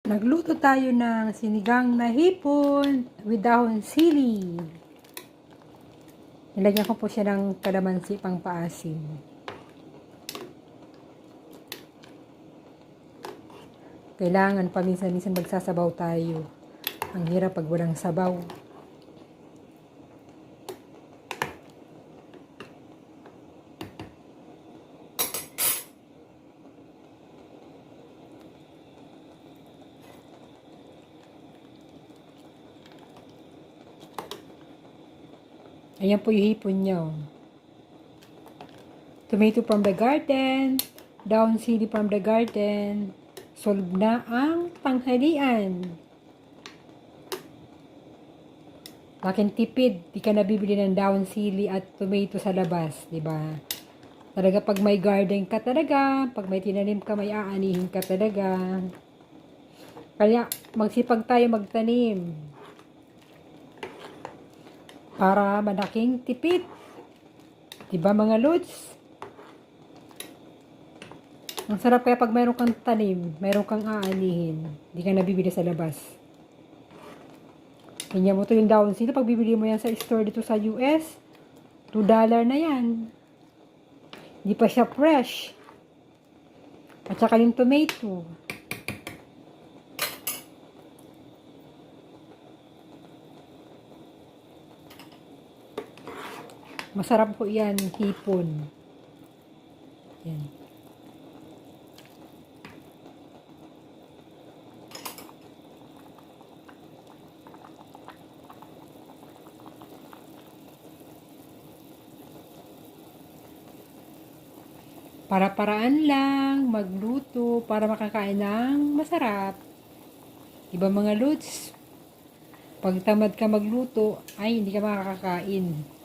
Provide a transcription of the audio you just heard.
Nagluto tayo ng sinigang na hipon with dahon sili. Nilagyan ko po siya ng kalamansi pang paasim. Kailangan paminsan-minsan magsasabaw tayo. Ang hirap pag walang sabaw. Ayan po yung hipon niya. Tomato from the garden. Dahon sili from the garden. Solve na ang tanghalian. Bakit tipid? Di ka nabibili ng dahon sili at tomato sa labas, di ba? Talaga pag may garden ka talaga, pag may tinanim ka, may aanihin ka talaga. Kaya magsipag tayo magtanim. Para malaking tipid. Diba mga lods? Ang sarap kaya pag mayroon kang tanim, mayroon kang aanihin. Hindi ka nabibili sa labas. Ganyan mo to yung dahon sili. Pag bibili mo yan sa store dito sa US, $2 na yan. Hindi pa siya fresh. At saka yung tomato. Masarap po yan, hipon. Yan. Para-paraan lang, magluto, para makakain ng masarap. Diba mga lods? Pag tamad ka magluto, ay hindi ka makakakain.